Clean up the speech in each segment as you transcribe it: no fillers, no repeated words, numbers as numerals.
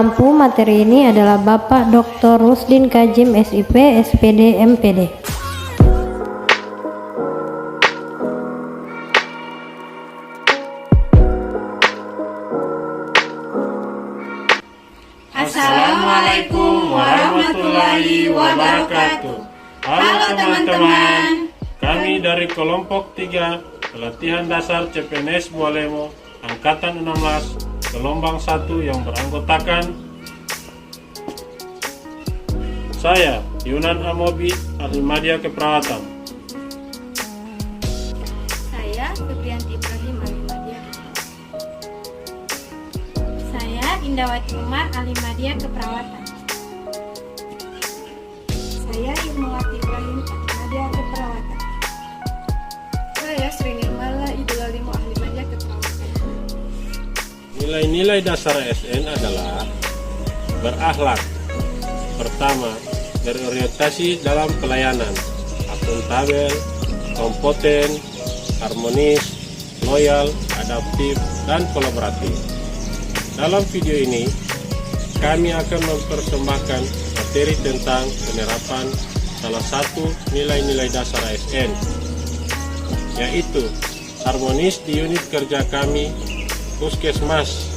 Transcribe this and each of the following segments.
Pengampu materi ini adalah Bapak Dr. Rusdin Kajim, SIP, SPD, MPD. Assalamualaikum warahmatullahi wabarakatuh. Halo teman-teman, kami dari kelompok 3 pelatihan dasar CPNS Bualemo Angkatan 16 gelombang 1 yang beranggotakan saya, Yunan Amobi, ahli media keperawatan. Saya, Febrianti Ibrahim, ahli media keperawatan. Saya, Indawati Umar, ahli media keperawatan. Saya, Irmawati Ibrahim, ahli media keperawatan. Saya, Sri Nirmala Idul-Alimo, ahli media keperawatan. Nilai-nilai dasar ASN adalah berakhlak. Pertama, berorientasi dalam pelayanan, akuntabel, kompeten, harmonis, loyal, adaptif, dan kolaboratif. Dalam video ini, kami akan mempersembahkan materi tentang penerapan salah satu nilai-nilai dasar ASN, yaitu harmonis di unit kerja kami, Puskesmas.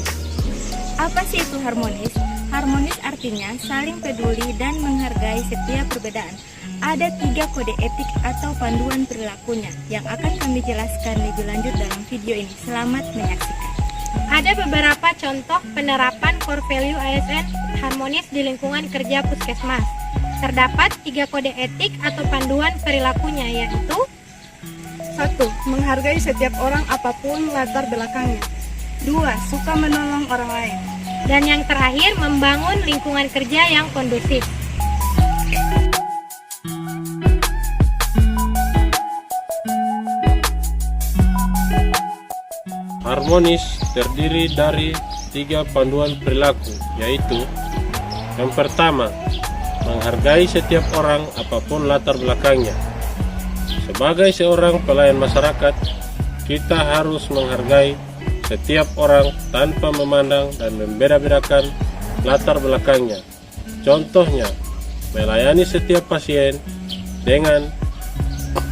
Apa sih itu harmonis? Harmonis artinya saling peduli dan menghargai setiap perbedaan. Ada 3 kode etik atau panduan perilakunya yang akan kami jelaskan lebih lanjut dalam video ini. Selamat menyaksikan. Ada beberapa contoh penerapan core value ASN harmonis di lingkungan kerja Puskesmas. Terdapat 3 kode etik atau panduan perilakunya, yaitu 1. Menghargai setiap orang apapun latar belakangnya. 2. Suka menolong orang lain. dan yang terakhir membangun lingkungan kerja yang kondusif. Harmonis terdiri dari 3 panduan perilaku, yaitu yang pertama, menghargai setiap orang apapun latar belakangnya. Sebagai seorang pelayan masyarakat, kita harus menghargai setiap orang tanpa memandang dan membeda-bedakan latar belakangnya. Contohnya, melayani setiap pasien dengan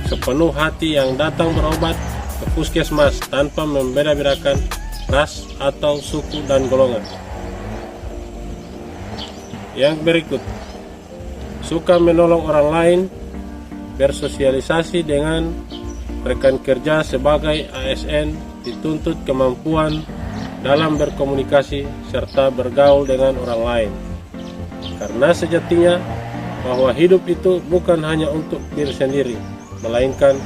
sepenuh hati yang datang berobat ke puskesmas tanpa membeda-bedakan ras atau suku dan golongan. Yang berikut, suka menolong orang lain, bersosialisasi dengan rekan kerja. Sebagai ASN dituntut kemampuan dalam berkomunikasi serta bergaul dengan orang lain, karena sejatinya bahwa hidup itu bukan hanya untuk diri sendiri, melainkan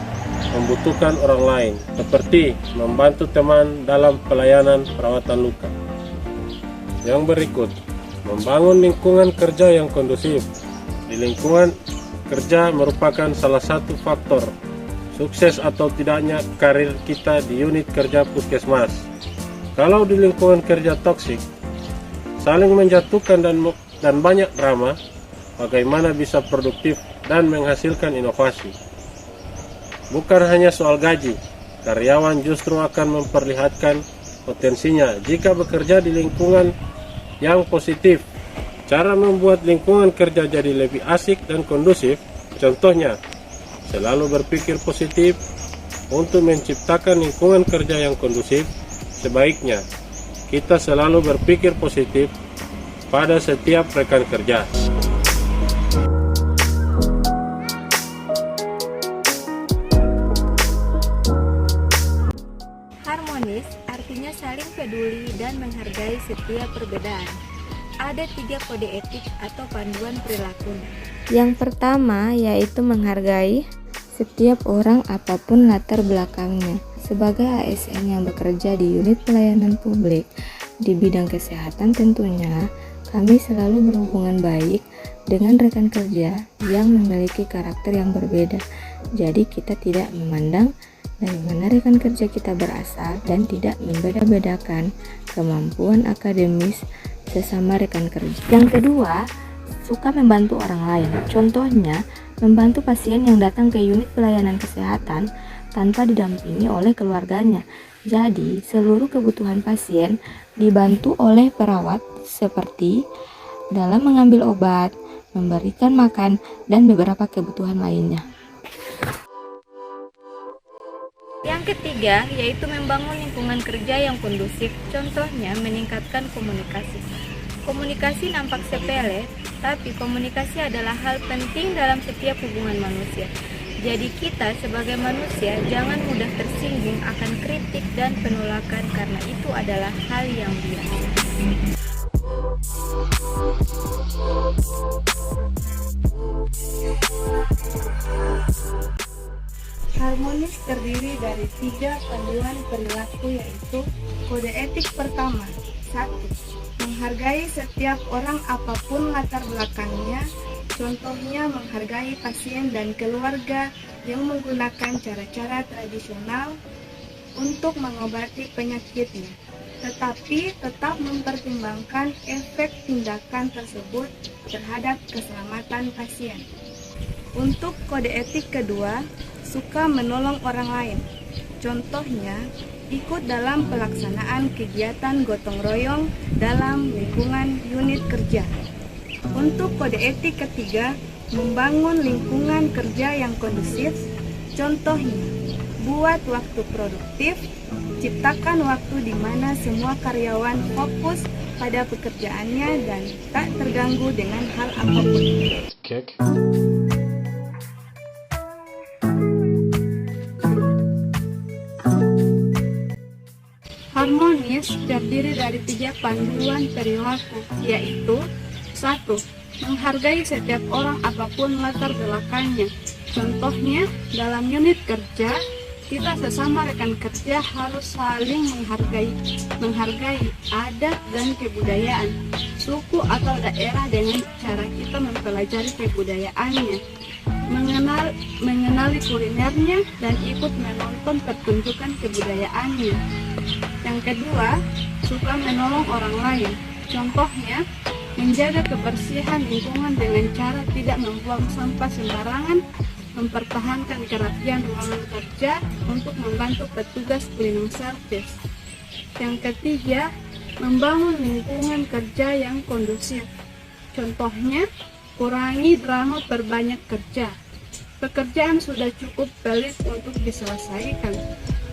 membutuhkan orang lain, seperti membantu teman dalam pelayanan perawatan luka. Yang berikut, membangun lingkungan kerja yang kondusif. Di lingkungan kerja merupakan salah satu faktor sukses atau tidaknya karir kita di unit kerja puskesmas. Kalau di lingkungan kerja toksik, saling menjatuhkan dan banyak drama, bagaimana bisa produktif dan menghasilkan inovasi? Bukan hanya soal gaji, karyawan justru akan memperlihatkan potensinya jika bekerja di lingkungan yang positif. Cara membuat lingkungan kerja jadi lebih asik dan kondusif, contohnya, selalu berpikir positif. Untuk menciptakan lingkungan kerja yang kondusif, sebaiknya kita selalu berpikir positif pada setiap rekan kerja. Harmonis artinya saling peduli dan menghargai setiap perbedaan. Ada 3 kode etik atau panduan perilaku. Yang pertama yaitu menghargai setiap orang apapun latar belakangnya. Sebagai ASN yang bekerja di unit pelayanan publik di bidang kesehatan, tentunya kami selalu berhubungan baik dengan rekan kerja yang memiliki karakter yang berbeda. Jadi kita tidak memandang dari mana rekan kerja kita berasal dan tidak membeda-bedakan kemampuan akademis sesama rekan kerja. Yang kedua, suka membantu orang lain. Contohnya, membantu pasien yang datang ke unit pelayanan kesehatan tanpa didampingi oleh keluarganya. Jadi, seluruh kebutuhan pasien dibantu oleh perawat seperti dalam mengambil obat, memberikan makan, dan beberapa kebutuhan lainnya. Yang ketiga, yaitu membangun lingkungan kerja yang kondusif. Contohnya, meningkatkan komunikasi. Komunikasi nampak sepele, tapi komunikasi adalah hal penting dalam setiap hubungan manusia. Jadi kita sebagai manusia jangan mudah tersinggung akan kritik dan penolakan karena itu adalah hal yang biasa. Harmonis terdiri dari 3 panduan perilaku, yaitu kode etik pertama. 1. Menghargai setiap orang apapun latar belakangnya. Contohnya menghargai pasien dan keluarga yang menggunakan cara-cara tradisional untuk mengobati penyakitnya, tetapi tetap mempertimbangkan efek tindakan tersebut terhadap keselamatan pasien. Untuk kode etik kedua, suka menolong orang lain. Contohnya, ikut dalam pelaksanaan kegiatan gotong royong dalam lingkungan unit kerja. Untuk kode etik ketiga, membangun lingkungan kerja yang kondusif. Contohnya, buat waktu produktif, ciptakan waktu di mana semua karyawan fokus pada pekerjaannya dan tak terganggu dengan hal apapun. Harmonis terdiri dari 3 panduan perilaku, yaitu 1. Menghargai setiap orang apapun latar belakangnya. Contohnya, dalam unit kerja, kita sesama rekan kerja harus saling menghargai adat dan kebudayaan suku atau daerah dengan cara kita mempelajari kebudayaannya, mengenali kulinernya, dan ikut menonton pertunjukan kebudayaannya. Yang kedua, suka menolong orang lain. Contohnya, menjaga kebersihan lingkungan dengan cara tidak membuang sampah sembarangan, mempertahankan kerapian ruangan kerja untuk membantu petugas cleaning service. Yang ketiga, membangun lingkungan kerja yang kondusif. Contohnya, kurangi drama perbanyak kerja. Pekerjaan sudah cukup pelik untuk diselesaikan.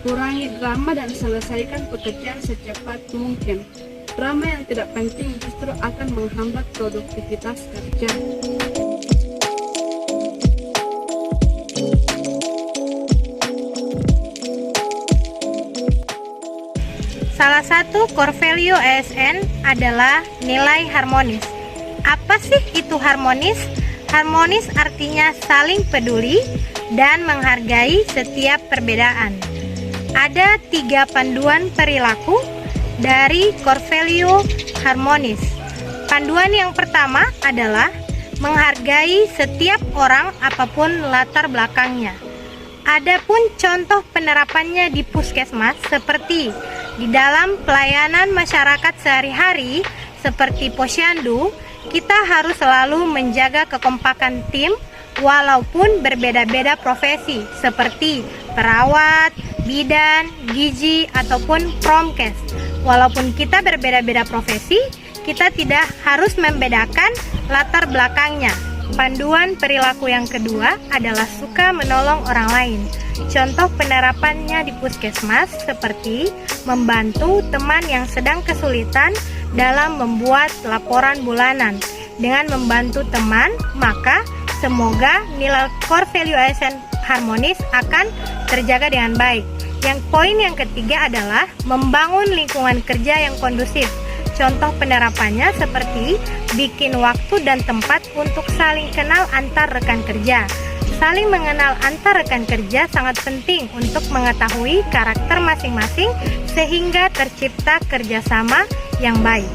Kurangi drama dan selesaikan pekerjaan secepat mungkin. Drama yang tidak penting justru akan menghambat produktivitas kerja. Salah satu core value ASN adalah nilai harmonis. Apa sih itu harmonis? Harmonis artinya saling peduli dan menghargai setiap perbedaan. Ada 3 panduan perilaku dari core value harmonis. Panduan yang pertama adalah menghargai setiap orang apapun latar belakangnya. Adapun contoh penerapannya di puskesmas seperti di dalam pelayanan masyarakat sehari-hari seperti posyandu, kita harus selalu menjaga kekompakan tim walaupun berbeda-beda profesi seperti perawat, bidan, gizi, ataupun promkes. Walaupun kita berbeda-beda profesi, kita tidak harus membedakan latar belakangnya. Panduan perilaku yang kedua adalah suka menolong orang lain. Contoh penerapannya di puskesmas seperti membantu teman yang sedang kesulitan dalam membuat laporan bulanan. Dengan membantu teman, maka semoga nilai core value ASN harmonis akan terjaga dengan baik. Yang poin yang ketiga adalah membangun lingkungan kerja yang kondusif. Contoh penerapannya seperti bikin waktu dan tempat untuk saling kenal antar rekan kerja. Saling mengenal antar rekan kerja sangat penting untuk mengetahui karakter masing-masing sehingga tercipta kerjasama yang baik.